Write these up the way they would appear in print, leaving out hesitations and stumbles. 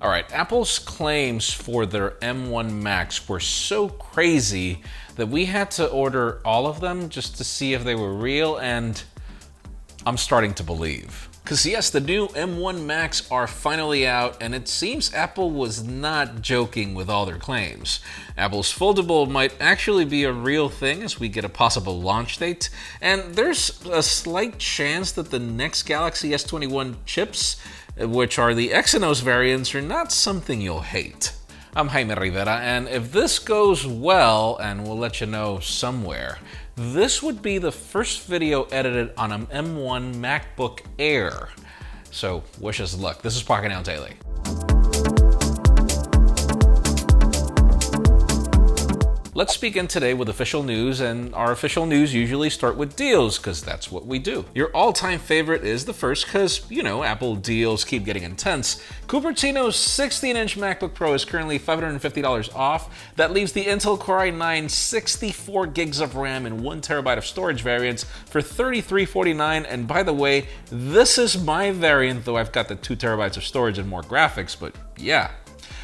All right, Apple's claims for their M1 Max were so crazy that we had to order all of them just to see if they were real, and I'm starting to believe. Because yes, the new M1 Max are finally out, and it seems Apple was not joking with all their claims. Apple's foldable might actually be a real thing as we get a possible launch date, and there's a slight chance that the next Galaxy S21 chips, which are the Exynos variants, are not something you'll hate. I'm Jaime Rivera, and if this goes well, and we'll let you know somewhere, this would be the first video edited on an M1 MacBook Air. So wish us luck. This is Pocketnow Daily. Let's begin today with official news, and our official news usually start with deals, because that's what we do. Your all-time favorite is the first, because, you know, Apple deals keep getting intense. Cupertino's 16-inch MacBook Pro is currently $550 off. That leaves the Intel Core i9 64 gigs of RAM and 1 terabyte of storage variants for $3349. And by the way, this is my variant, though I've got the 2 terabytes of storage and more graphics, but yeah.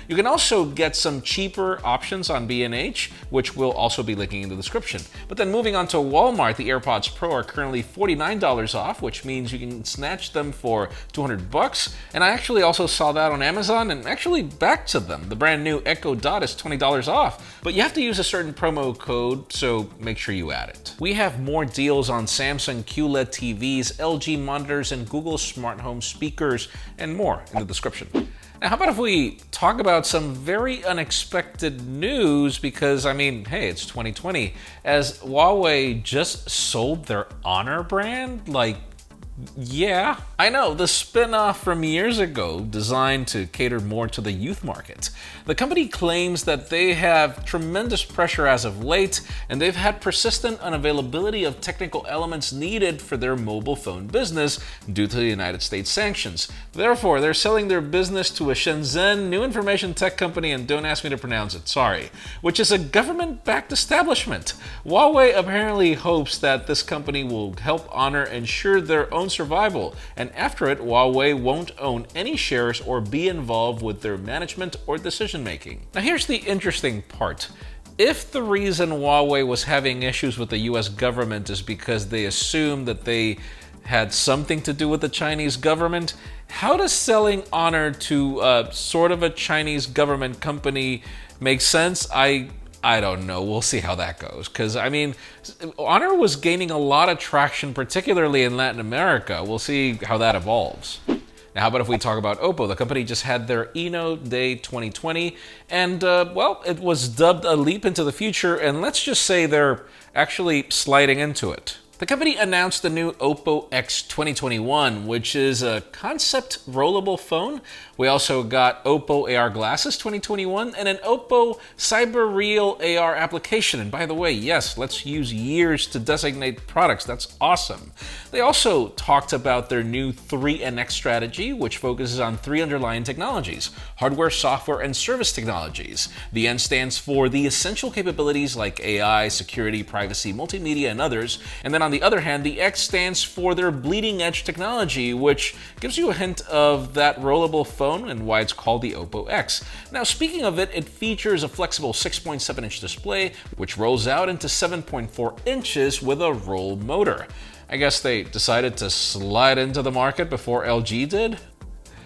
You can also get some cheaper options on B&H, which we'll also be linking in the description. But then moving on to Walmart, the AirPods Pro are currently $49 off, which means you can snatch them for $200. And I actually also saw that on Amazon and actually back to them. The brand new Echo Dot is $20 off, but you have to use a certain promo code, so make sure you add it. We have more deals on Samsung QLED TVs, LG monitors, and Google smart home speakers, and more in the description. Now, how about if we talk about some very unexpected news, because, I mean, hey, it's 2020, as Huawei just sold their Honor brand? Like, yeah. I know, the spin-off from years ago designed to cater more to the youth market. The company claims that they have tremendous pressure as of late, and they've had persistent unavailability of technical elements needed for their mobile phone business due to the United States sanctions. Therefore, they're selling their business to a Shenzhen new information tech company, and don't ask me to pronounce it, sorry, which is a government-backed establishment. Huawei apparently hopes that this company will help Honor ensure their own survival, and after it, Huawei won't own any shares or be involved with their management or decision making. Now here's the interesting part. If the reason Huawei was having issues with the US government is because they assumed that they had something to do with the Chinese government, how does selling Honor to sort of a Chinese government company make sense? I don't know. We'll see how that goes. Because, I mean, Honor was gaining a lot of traction, particularly in Latin America. We'll see how that evolves. Now, how about if we talk about Oppo? The company just had their Eno Day 2020, and, well, it was dubbed a leap into the future, and let's just say they're actually sliding into it. The company announced the new Oppo X 2021, which is a concept rollable phone. We also got Oppo AR Glasses 2021 and an Oppo Cyber Real AR application. And by the way, yes, let's use years to designate products. That's awesome. They also talked about their new 3NX strategy, which focuses on 3 underlying technologies: hardware, software, and service technologies. The N stands for the essential capabilities like AI, security, privacy, multimedia, and others. And then on the other hand, the X stands for their bleeding edge technology, which gives you a hint of that rollable phone and why it's called the Oppo X. Now, speaking of it, it features a flexible 6.7-inch display, which rolls out into 7.4 inches with a roll motor. I guess they decided to slide into the market before LG did?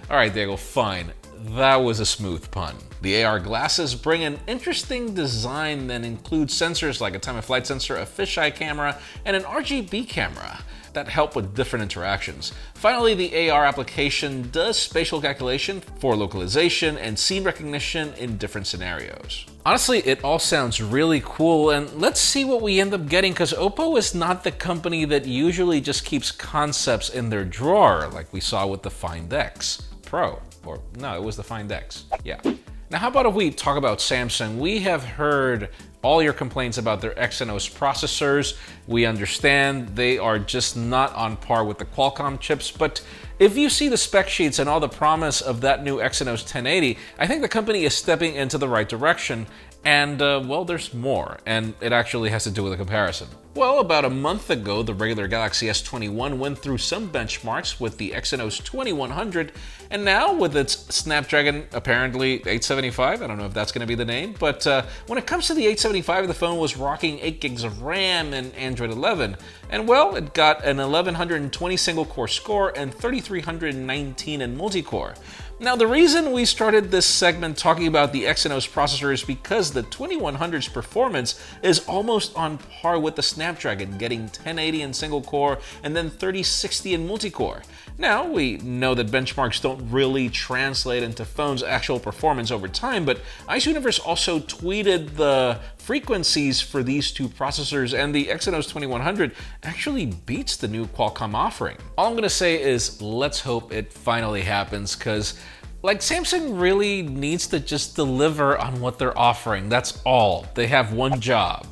All right, Diego, fine. That was a smooth pun. The AR glasses bring an interesting design that includes sensors like a time-of-flight sensor, a fisheye camera, and an RGB camera that help with different interactions. Finally, the AR application does spatial calculation for localization and scene recognition in different scenarios. Honestly, it all sounds really cool, and let's see what we end up getting, because Oppo is not the company that usually just keeps concepts in their drawer like we saw with the Find X Pro. Or no, it was the Find X. Yeah. Now, how about if we talk about Samsung? We have heard all your complaints about their Exynos processors. We understand they are just not on par with the Qualcomm chips, but if you see the spec sheets and all the promise of that new Exynos 1080, I think the company is stepping into the right direction. And, well, there's more, and it actually has to do with a comparison. Well, about a month ago, the regular Galaxy S21 went through some benchmarks with the Exynos 2100, and now with its Snapdragon, apparently 875, I don't know if that's going to be the name, but when it comes to the 875, the phone was rocking 8 gigs of RAM and Android 11, and well, it got an 1120 single-core score and 3319 in multi-core. Now, the reason we started this segment talking about the Exynos processor is because the 2100's performance is almost on par with the Snapdragon, getting 1080 in single core and then 3060 in multi-core. Now, we know that benchmarks don't really translate into phones' actual performance over time, but Ice Universe also tweeted the frequencies for these two processors, and the Exynos 2100 actually beats the new Qualcomm offering. All I'm going to say is let's hope it finally happens, because like, Samsung really needs to just deliver on what they're offering. That's all. They have one job.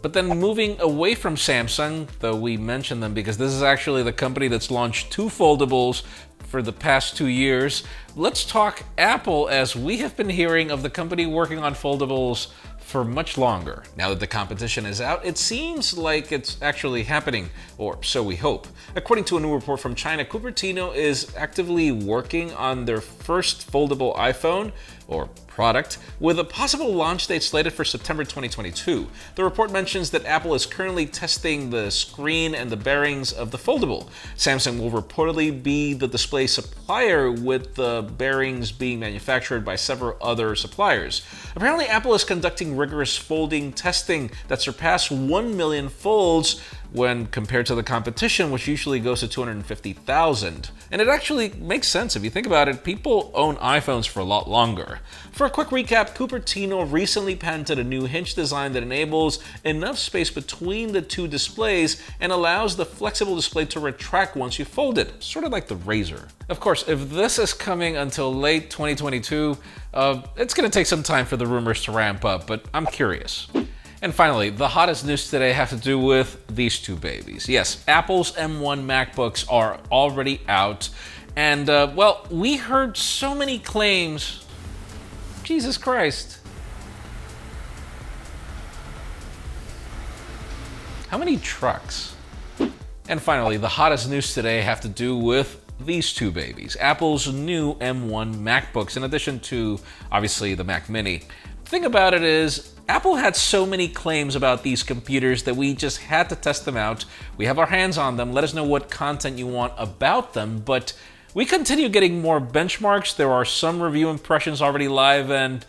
But then moving away from Samsung, though we mention them because this is actually the company that's launched two foldables for the past 2 years, let's talk Apple, as we have been hearing of the company working on foldables for much longer. Now that the competition is out, it seems like it's actually happening, or so we hope. According to a new report from China, Cupertino is actively working on their first foldable iPhone, or product, with a possible launch date slated for September 2022. The report mentions that Apple is currently testing the screen and the bearings of the foldable. Samsung will reportedly be the display supplier, with the bearings being manufactured by several other suppliers. Apparently, Apple is conducting rigorous folding testing that surpass 1 million folds when compared to the competition, which usually goes to 250,000. And it actually makes sense if you think about it. People own iPhones for a lot longer. For a quick recap, Cupertino recently patented a new hinge design that enables enough space between the two displays and allows the flexible display to retract once you fold it, sort of like the Razr. Of course, if this is coming until late 2022, it's going to take some time for the rumors to ramp up, but I'm curious. And finally, the hottest news today have to do with these two babies. Yes, Apple's M1 MacBooks are already out, and well, we heard so many claims. Jesus Christ. How many trucks? And finally, the hottest news today have to do with these two babies, Apple's new M1 MacBooks, in addition to, obviously, the Mac Mini. The thing about it is, Apple had so many claims about these computers that we just had to test them out. We have our hands on them. Let us know what content you want about them, but we continue getting more benchmarks. There are some review impressions already live, and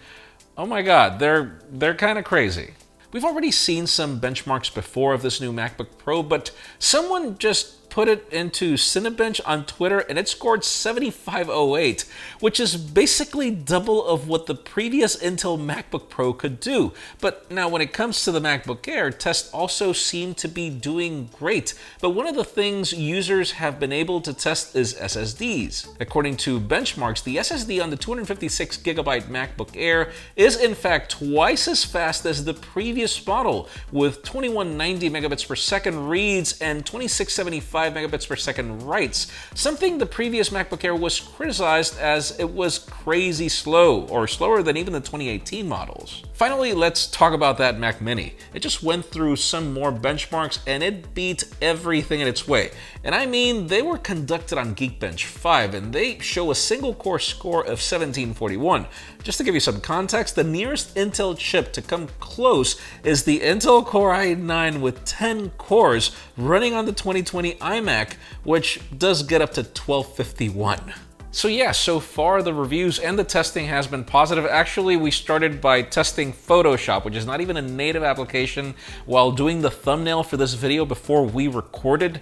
oh my god, they're kind of crazy. We've already seen some benchmarks before of this new MacBook Pro, but someone just put it into Cinebench on Twitter and it scored 7508, which is basically double of what the previous Intel MacBook Pro could do. But now when it comes to the MacBook Air, tests also seem to be doing great. But one of the things users have been able to test is SSDs. According to benchmarks, the SSD on the 256GB MacBook Air is in fact twice as fast as the previous model, with 2190 megabits per second reads and 2675 megabits per second writes, something the previous MacBook Air was criticized as it was crazy slow, or slower than even the 2018 models. Finally, let's talk about that Mac Mini. It just went through some more benchmarks and it beat everything in its way. And I mean, they were conducted on Geekbench 5 and they show a single core score of 1741. Just to give you some context, the nearest Intel chip to come close is the Intel Core i9 with 10 cores running on the 2020 iMac, which does get up to 1251. So yeah, so far the reviews and the testing has been positive. Actually, we started by testing Photoshop, which is not even a native application, while doing the thumbnail for this video before we recorded.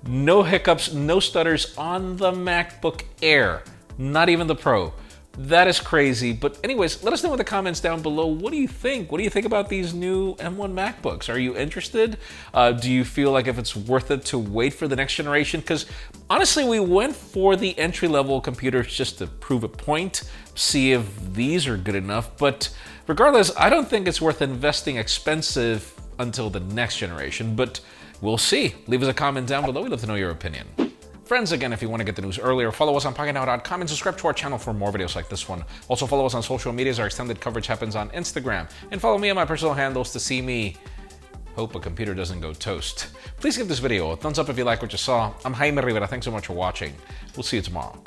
No hiccups, no stutters on the MacBook Air, not even the Pro. That is crazy. But anyways, let us know in the comments down below. What do you think? What do you think about these new M1 MacBooks? Are you interested? Do you feel like if it's worth it to wait for the next generation? Because honestly, we went for the entry-level computers just to prove a point, see if these are good enough. But regardless, I don't think it's worth investing expensive until the next generation. But we'll see. Leave us a comment down below. We'd love to know your opinion. Friends, again, if you want to get the news earlier, follow us on PocketNow.com and subscribe to our channel for more videos like this one. Also follow us on social media as our extended coverage happens on Instagram. And follow me on my personal handles to see me hope a computer doesn't go toast. Please give this video a thumbs up if you like what you saw. I'm Jaime Rivera. Thanks so much for watching. We'll see you tomorrow.